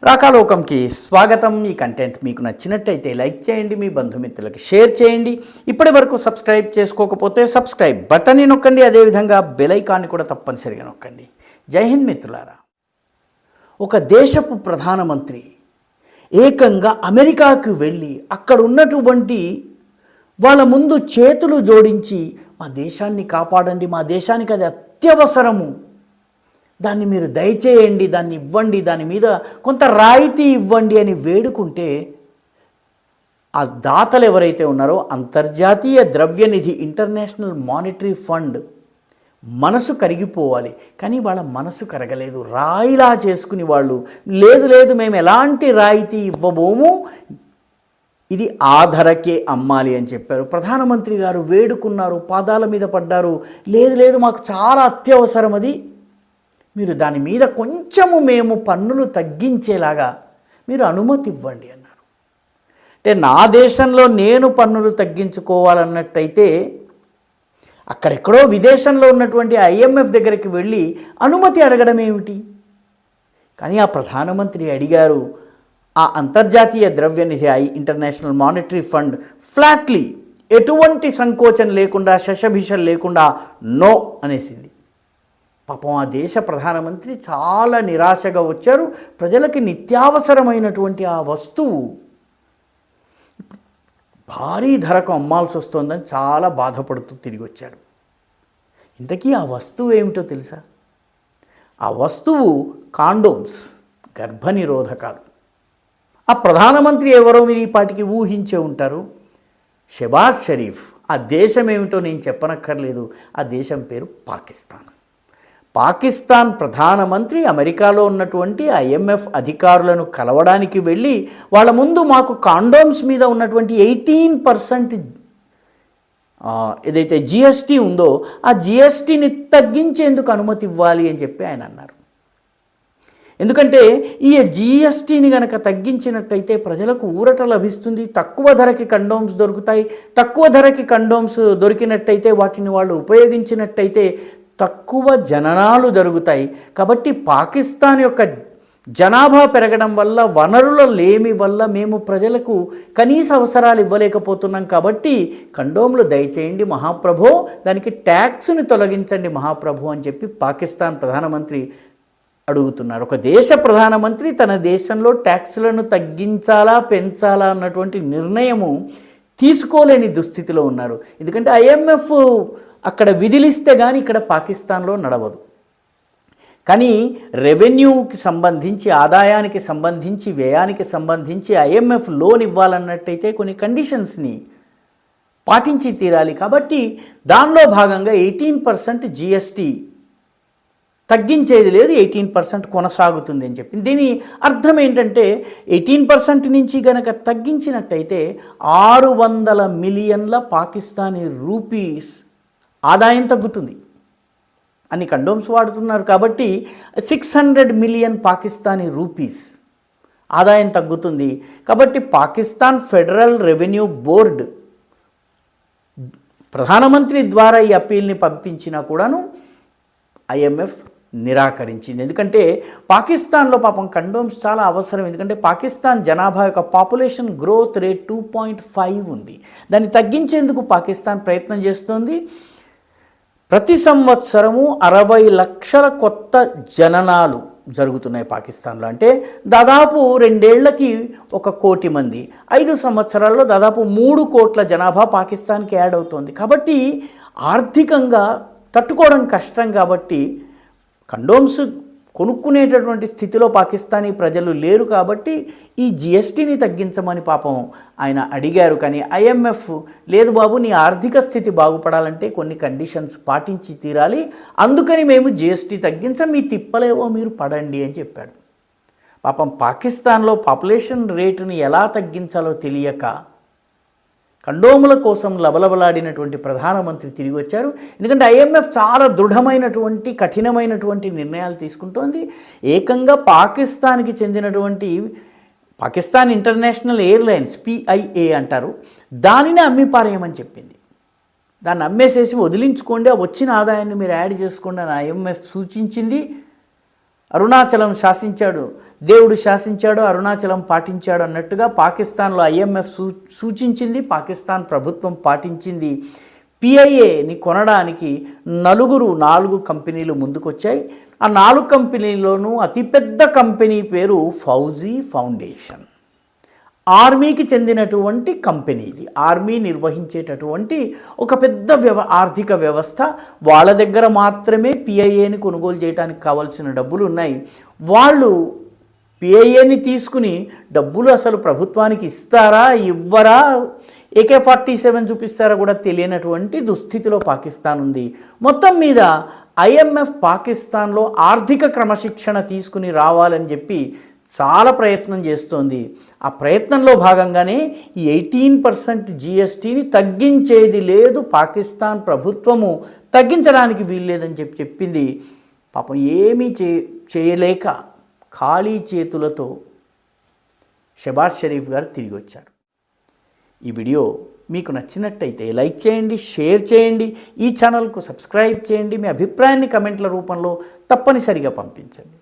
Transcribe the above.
కాకాలోకంకి స్వాగతం. ఈ కంటెంట్ మీకు నచ్చినట్టయితే లైక్ చేయండి, మీ బంధుమిత్రులకి షేర్ చేయండి. ఇప్పటి వరకు సబ్స్క్రైబ్ చేసుకోకపోతే సబ్స్క్రైబ్ బటన్ని నొక్కండి, అదేవిధంగా బెల్ ఐకాన్ని కూడా తప్పనిసరిగా నొక్కండి. జై హింద్ మిత్రులారా. ఒక దేశపు ప్రధానమంత్రి ఏకంగా అమెరికాకు వెళ్ళి అక్కడ ఉన్నటువంటి వాళ్ళ ముందు చేతులు జోడించి మా దేశాన్ని కాపాడండి, మా దేశానికి అది అత్యవసరము, దాన్ని మీరు దయచేయండి, దాన్ని ఇవ్వండి, దాని మీద కొంత రాయితీ ఇవ్వండి అని వేడుకుంటే ఆ దాతలు ఎవరైతే ఉన్నారో అంతర్జాతీయ ద్రవ్యనిధి ఇంటర్నేషనల్ మానిటరీ ఫండ్ మనసు కరిగిపోవాలి. కానీ వాళ్ళ మనసు కరగలేదు. రాయిలా చేసుకుని వాళ్ళు లేదు మేము ఎలాంటి రాయితీ ఇవ్వబోము, ఇది ఆ ధరకే అమ్మాలి అని చెప్పారు. ప్రధానమంత్రి గారు వేడుకున్నారు, పాదాల మీద పడ్డారు. లేదు మాకు చాలా అత్యవసరం, అది మీరు దాని మీద కొంచెము మేము పన్నులు తగ్గించేలాగా మీరు అనుమతి ఇవ్వండి అన్నారు. అంటే నా దేశంలో నేను పన్నులు తగ్గించుకోవాలన్నట్టయితే అక్కడెక్కడో విదేశంలో ఉన్నటువంటి IMF దగ్గరికి వెళ్ళి అనుమతి అడగడం ఏమిటి? కానీ ఆ ప్రధానమంత్రి అడిగారు. ఆ అంతర్జాతీయ ద్రవ్యనిధి ఇంటర్నేషనల్ మానిటరీ ఫండ్ ఫ్లాట్లీ, ఎటువంటి సంకోచం లేకుండా, శషభిషం లేకుండా నో అనేసింది. పాపం ఆ దేశ ప్రధానమంత్రి చాలా నిరాశగా వచ్చారు. ప్రజలకి నిత్యావసరమైనటువంటి ఆ వస్తువు భారీ ధరకు అమ్మాల్సి వస్తుందని చాలా బాధపడుతూ తిరిగి వచ్చాడు. ఇంతకీ ఆ వస్తువు ఏమిటో తెలుసా? ఆ వస్తువు కాండోమ్స్, గర్భనిరోధకాలు. ఆ ప్రధానమంత్రి ఎవరో మీరు ఈ పాటికి ఊహించే ఉంటారు, షెబాజ్ షరీఫ్. ఆ దేశం ఏమిటో నేను చెప్పనక్కర్లేదు, ఆ దేశం పేరు పాకిస్తాన్. పాకిస్తాన్ ప్రధానమంత్రి అమెరికాలో ఉన్నటువంటి IMF అధికారులను కలవడానికి వెళ్ళి వాళ్ళ ముందు మాకు కాండోమ్స్ మీద ఉన్నటువంటి 18% ఏదైతే GST ఉందో ఆ GSTని తగ్గించేందుకు అనుమతి ఇవ్వాలి అని చెప్పి ఆయన అన్నారు. ఎందుకంటే ఈ GSTని కనుక తగ్గించినట్టయితే ప్రజలకు ఊరట లభిస్తుంది, తక్కువ ధరకి కండోమ్స్ దొరుకుతాయి. తక్కువ ధరకి కండోమ్స్ దొరికినట్టయితే వాటిని వాళ్ళు ఉపయోగించినట్టయితే తక్కువ జననాలు జరుగుతాయి. కాబట్టి పాకిస్తాన్ యొక్క జనాభా పెరగడం వల్ల, వనరుల లేమి వల్ల మేము ప్రజలకు కనీస అవసరాలు ఇవ్వలేకపోతున్నాం. కాబట్టి కండోములు దయచేయండి మహాప్రభో, దానికి ట్యాక్స్ని తొలగించండి మహాప్రభు అని చెప్పి పాకిస్తాన్ ప్రధానమంత్రి అడుగుతున్నారు. ఒక దేశ ప్రధానమంత్రి తన దేశంలో ట్యాక్స్లను తగ్గించాలా పెంచాలా అన్నటువంటి నిర్ణయము తీసుకోలేని దుస్థితిలో ఉన్నారు. ఎందుకంటే IMF అక్కడ విధిలిస్తే కానీ ఇక్కడ పాకిస్తాన్లో నడవదు. కానీ రెవెన్యూకి సంబంధించి, ఆదాయానికి సంబంధించి, వ్యయానికి సంబంధించి IMF లోన్ ఇవ్వాలన్నట్టయితే కొన్ని కండిషన్స్ని పాటించి తీరాలి. కాబట్టి దానిలో భాగంగా 18% GST తగ్గించేది లేదు, 18% కొనసాగుతుంది అని చెప్పింది. దీని అర్థం ఏంటంటే 18% నుంచి కనుక తగ్గించినట్టయితే 600 మిలియన్ల పాకిస్తానీ రూపీస్ ఆదాయం తగ్గుతుంది. అన్ని కండోమ్స్ వాడుతున్నారు కాబట్టి 600 మిలియన్ పాకిస్తానీ రూపీస్ ఆదాయం తగ్గుతుంది. కాబట్టి పాకిస్తాన్ ఫెడరల్ రెవెన్యూ బోర్డ్ ప్రధానమంత్రి ద్వారా ఈ అప్పీల్ని పంపించినా కూడాను IMF నిరాకరించింది. ఎందుకంటే పాకిస్తాన్లో పాపం కండోమ్స్ చాలా అవసరం. ఎందుకంటే పాకిస్తాన్ జనాభా యొక్క పాపులేషన్ గ్రోత్ రేట్ 2.5 ఉంది. దాన్ని తగ్గించేందుకు పాకిస్తాన్ ప్రయత్నం చేస్తోంది. ప్రతి సంవత్సరము 60 లక్షల కొత్త జననాలు జరుగుతున్నాయి పాకిస్తాన్లో. అంటే దాదాపు 2 ఏళ్లకి 1 కోటి మంది, 5 సంవత్సరాల్లో దాదాపు 3 కోట్ల జనాభా పాకిస్తాన్కి యాడ్ అవుతోంది. కాబట్టి ఆర్థికంగా తట్టుకోవడం కష్టం. కాబట్టి కండోమ్స్ కొనుక్కునేటటువంటి స్థితిలో పాకిస్తానీ ప్రజలు లేరు. కాబట్టి ఈ GSTని తగ్గించమని పాపం ఆయన అడిగారు. కానీ IMF లేదు బాబు, నీ ఆర్థిక స్థితి బాగుపడాలంటే కొన్ని కండిషన్స్ పాటించి తీరాలి, అందుకని మేము GST తగ్గించం, మీ తిప్పలేవో మీరు పడండి అని చెప్పాడు. పాపం పాకిస్తాన్లో పాపులేషన్ రేటుని ఎలా తగ్గించాలో తెలియక కండోముల కోసం లబలబలాడినటువంటి ప్రధానమంత్రి తిరిగి వచ్చారు. ఎందుకంటే IMF చాలా దృఢమైనటువంటి, కఠినమైనటువంటి నిర్ణయాలు తీసుకుంటోంది. ఏకంగా పాకిస్తాన్కి చెందినటువంటి పాకిస్తాన్ ఇంటర్నేషనల్ ఎయిర్లైన్స్ PIA అంటారు, దానిని అమ్మి పారేయమని చెప్పింది. దాన్ని అమ్మేసేసి వదిలించుకోండి, ఆ వచ్చిన ఆదాయాన్ని మీరు యాడ్ చేసుకోండి అని IMF సూచించింది. అరుణాచలం శాసించాడు, దేవుడు శాసించాడు, అరుణాచలం పాటించాడు అన్నట్టుగా పాకిస్తాన్లో IMF సూచించింది, పాకిస్తాన్ ప్రభుత్వం పాటించింది. PIAని కొనడానికి 4 కంపెనీలు ముందుకొచ్చాయి. ఆ 4 కంపెనీల్లోనూ అతిపెద్ద కంపెనీ పేరు ఫౌజీ ఫౌండేషన్. ఆర్మీకి చెందినటువంటి కంపెనీ ఇది. ఆర్మీ నిర్వహించేటటువంటి ఒక పెద్ద ఆర్థిక వ్యవస్థ. వాళ్ళ దగ్గర మాత్రమే PIAని కొనుగోలు చేయడానికి కావాల్సిన డబ్బులు ఉన్నాయి. వాళ్ళు PIAని తీసుకుని డబ్బులు అసలు ప్రభుత్వానికి ఇస్తారా ఇవ్వరా, AK-47 చూపిస్తారా కూడా తెలియనటువంటి దుస్థితిలో పాకిస్తాన్ ఉంది. మొత్తం మీద IMF పాకిస్తాన్లో ఆర్థిక క్రమశిక్షణ తీసుకుని రావాలని చెప్పి చాలా ప్రయత్నం చేస్తోంది. ఆ ప్రయత్నంలో భాగంగానే ఈ 18% GSTని తగ్గించేది లేదు, పాకిస్తాన్ ప్రభుత్వము తగ్గించడానికి వీల్లేదని చెప్పింది. పాపం ఏమీ చేయలేక ఖాళీ చేతులతో షెబాజ్ షరీఫ్ గారు తిరిగి వచ్చారు. ఈ వీడియో మీకు నచ్చినట్టయితే లైక్ చేయండి, షేర్ చేయండి, ఈ ఛానల్కు సబ్స్క్రైబ్ చేయండి. మీ అభిప్రాయాన్ని కమెంట్ల రూపంలో తప్పనిసరిగా పంపించండి.